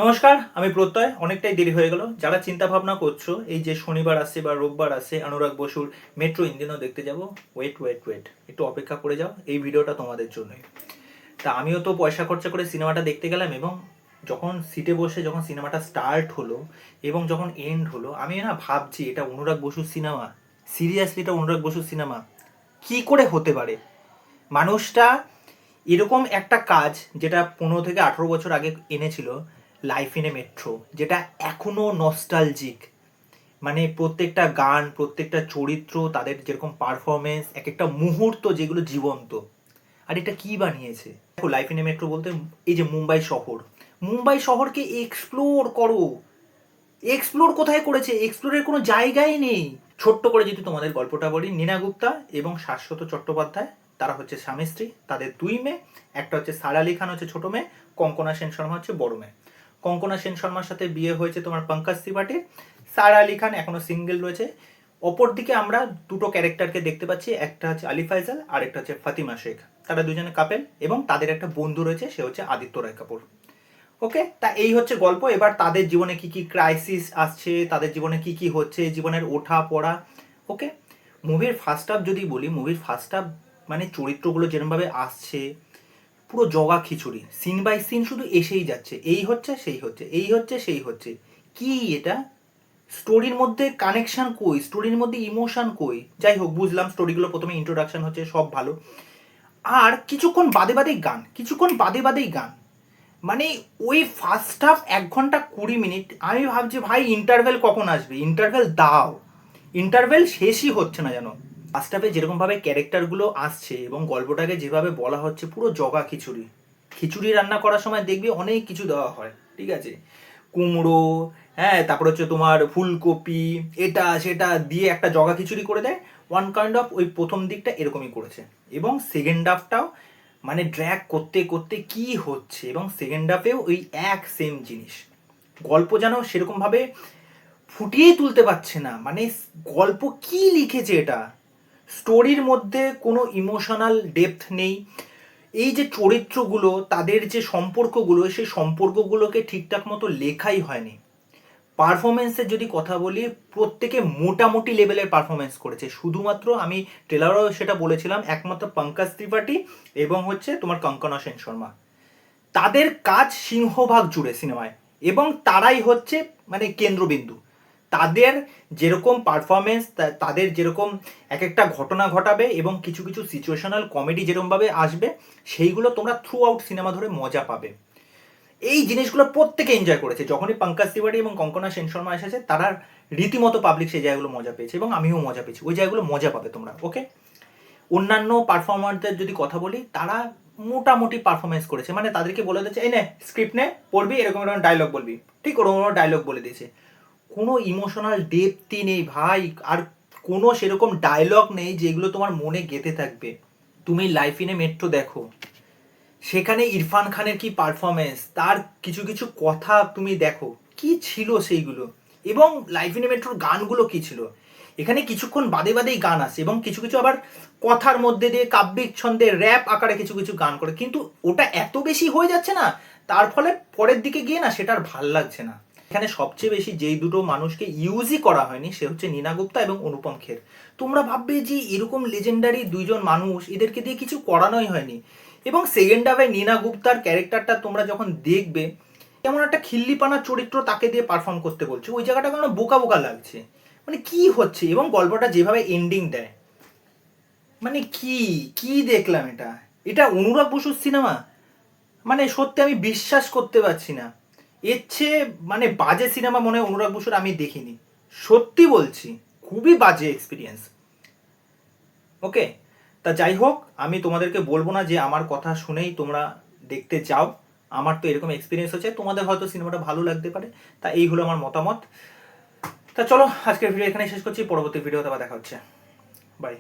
নমস্কার, আমি প্রত্যয়। অনেকটাই দেরি হয়ে গেল। যারা চিন্তা ভাবনা করছো এই যে শনিবার আসছে বা রোববার আসছে অনুরাগ বসুর মেট্রো ইঞ্জিনও দেখতে যাব, ওয়েট ওয়েট ওয়েট, একটু অপেক্ষা করে যাও, এই ভিডিওটা তোমাদের জন্যই। তা আমিও তো পয়সা খরচা করে সিনেমাটা দেখতে গেলাম, এবং যখন সিটে বসে যখন সিনেমাটা স্টার্ট হলো এবং যখন এন্ড হলো, আমি না ভাবছি এটা অনুরাগ বসুর সিনেমা, সিরিয়াসলি এটা অনুরাগ বসুর সিনেমা কি করে হতে পারে? মানুষটা এরকম একটা কাজ যেটা 15 থেকে 18 বছর আগে এনেছিল, লাইফ ইন এ মেট্রো, যেটা এখনো নস্টালজিক। মানে প্রত্যেকটা গান, প্রত্যেকটা চরিত্র, তাদের যেরকম পারফরমেন্স, এক একটা মুহূর্ত যেগুলো জীবন্ত। আর এটা কি বানিয়েছে দেখো, লাইফ ইন এ মেট্রো বলতে এই যে মুম্বাই শহর, মুম্বাই শহরকে এক্সপ্লোর করো। এক্সপ্লোর কোথায় করেছে? এক্সপ্লোরের কোনো জায়গাই নেই। ছোট্ট করে যদি তোমাদের গল্পটা বলি, নীনা গুপ্তা এবং শাশ্বত চট্টোপাধ্যায়, তারা হচ্ছে স্বামী স্ত্রী, তাদের দুই মেয়ে। একটা হচ্ছে সারা আলি খান হচ্ছে ছোট মেয়ে, কঙ্কনা সেন শর্মা হচ্ছে বড় মেয়ে। কঙ্কনা সেন শর্মার সাথে বিয়ে হয়েছে তোমার পঙ্কজ ত্রিপাঠী। সারা আলি খান এখনো সিঙ্গেল রয়েছে। অপরদিকে আমরা দুটো ক্যারেক্টারকে দেখতে পাচ্ছি, একটা হচ্ছে আলি ফাইজাল আর একটা হচ্ছে ফাতিমা শেখ। তারা দুজনে কাপেল এবং তাদের একটা বন্ধু রয়েছে, সে হচ্ছে আদিত্য রায় কাপুর। ওকে, তা এই হচ্ছে গল্প। এবার তাদের জীবনে কি কি ক্রাইসিস আসছে, তাদের জীবনে কি কি হচ্ছে, জীবনের ওঠা পড়া। ওকে, মুভির ফার্স্ট হাফ যদি বলি, মুভির ফার্স্ট হাফ মানে চরিত্রগুলো যেরকমভাবে আসছে, পুরো জগা খিচুড়ি, সিন বাই সিন শুধু এসেই যাচ্ছে, এই হচ্ছে সেই হচ্ছে, এই হচ্ছে সেই হচ্ছে। কি এটা? স্টোরির মধ্যে কানেকশন কই, স্টোরির মধ্যে ইমোশন কই? যাই হোক, বুঝলাম স্টোরিগুলো প্রথমে ইন্ট্রোডাকশন হচ্ছে, সব ভালো। আর কিছুক্ষণ বাদে বাদেই গান, কিছুক্ষণ বাদে বাদেই গান। মানে ওই ফার্স্ট হাফ 1 ঘন্টা 20 মিনিট, আমি ভাবছি ভাই ইন্টারভেল কখন আসবে, ইন্টারভেল দাও। ইন্টারভেল শেষই হচ্ছে না যেন। ফার্স্ট হাফে যেরকমভাবে ক্যারেক্টারগুলো আসছে এবং গল্পটাকে যেভাবে বলা হচ্ছে, পুরো জগা খিচুড়ি। খিচুড়ি রান্না করার সময় দেখবি অনেক কিছু দেওয়া হয়, ঠিক আছে, কুমড়ো, হ্যাঁ, তারপর হচ্ছে তোমার ফুলকপি, এটা সেটা দিয়ে একটা জগা খিচুড়ি করে দেয়। ওয়ান কাইন্ড অফ ওই প্রথম দিকটা এরকমই করেছে, এবং সেকেন্ড হাফটাও মানে ড্র্যাগ করতে করতে কি হচ্ছে, এবং সেকেন্ড হাফেও ওই এক সেম জিনিস। গল্প যেন সেরকমভাবে ফুটিয়েই তুলতে পারছে না। মানে গল্প কি লিখেছে এটা? স্টোরির মধ্যে কোনো ইমোশনাল ডেপথ নেই। এই যে চরিত্রগুলো, তাদের যে সম্পর্কগুলো, সেই সম্পর্কগুলোকে ঠিকঠাক মতো লেখাই হয়নি। পারফরমেন্সের যদি কথা বলি, প্রত্যেকে মোটামুটি লেভেলের পারফরমেন্স করেছে। শুধুমাত্র আমি ট্রেলারও সেটা বলেছিলাম, একমাত্র পঙ্কজ ত্রিপাঠী এবং হচ্ছে তোমার কঙ্কনা সেন শর্মা, তাদের কাজ সিংহভাগ জুড়ে সিনেমায়, এবং তারাই হচ্ছে মানে কেন্দ্রবিন্দু। তাদের যেরকম পারফরমেন্স, তাদের যেরকম এক একটা ঘটনা ঘটাবে এবং কিছু কিছু সিচুয়েশনাল কমেডি যেরকমভাবে আসবে, সেইগুলো তোমরা থ্রু আউট সিনেমা ধরে মজা পাবে। এই জিনিসগুলো প্রত্যেকে এনজয় করেছে। যখনই পঙ্কজ তিওয়ারি এবং কঙ্কনা সেন শর্মা এসেছে, তারা রীতিমতো পাবলিক সেই জায়গাগুলো মজা পেয়েছে, এবং আমিও মজা পেয়েছি। ওই জায়গাগুলো মজা পাবে তোমরা। ওকে, অন্যান্য পারফর্মারদের যদি কথা বলি, তারা মোটামুটি পারফরমেন্স করেছে। মানে তাদেরকে বলে দিচ্ছে, এই নে স্ক্রিপ্ট নে, পড়বি, এরকম এরকম ডায়লগ বলবি, ঠিক ওরকম ডায়লগ বলে দিয়েছে। কোনো ইমোশনাল ডেপথই নেই ভাই, আর কোনো সেরকম ডায়লগ নেই যেগুলো তোমার মনে গেঁথে থাকবে। তুমি লাইফ ইন এ মেট্রো দেখো, সেখানে ইরফান খানের কি পারফরমেন্স, তার কিছু কিছু কথা তুমি দেখো, কি ছিল সেইগুলো। এবং লাইফ ইন এ মেট্রোর গানগুলো কি ছিল। এখানে কিছুক্ষণ বাদে বাদেই গান আসে, এবং কিছু কিছু আবার কথার মধ্যে দিয়ে কাব্যিক ছন্দে র্যাপ আকারে কিছু কিছু গান করে, কিন্তু ওটা এত বেশি হয়ে যাচ্ছে না, তার ফলে পরের দিকে গিয়ে না সেটা আর ভাল লাগছে না। এখানে সবচেয়ে বেশি যেই দুটো মানুষকে ইউজই করা হয়নি, সে হচ্ছে নীনা গুপ্তা এবং অনুপম খের। তোমরা ভাববে যে এরকম লেজেন্ডারি দুইজন মানুষ, এদেরকে দিয়ে কিছু করানোই হয়নি। এবং সেকেন্ড হাফে নীনা গুপ্তার ক্যারেক্টারটা তোমরা যখন দেখবে, কেমন একটা খিল্লিপানা চরিত্র তাকে দিয়ে পারফর্ম করতে বলছে, ওই জায়গাটা কেমন বোকা বোকা লাগছে। মানে কি হচ্ছে, এবং গল্পটা যেভাবে এন্ডিং দেয়, মানে কি কি দেখলাম এটা? এটা অনুরাগ বসুর সিনেমা? মানে সত্যি আমি বিশ্বাস করতে পারছি না। এর চেয়ে মানে বাজে সিনেমা মনে হয় অনুরাগ বসুর আমি দেখিনি। সত্যি বলছি, খুবই বাজে এক্সপিরিয়েন্স। ওকে, তা যাই হোক, আমি তোমাদেরকে বলবো না যে আমার কথা শুনেই তোমরা দেখতে যাও। আমার তো এরকম এক্সপিরিয়েন্স হচ্ছে, তোমাদের হয়তো সিনেমাটা ভালো লাগতে পারে। তা এই হলো আমার মতামত। তা চলো, আজকের ভিডিও এখানে শেষ করছি, পরবর্তী ভিডিওতে আবার দেখা হচ্ছে। বাই।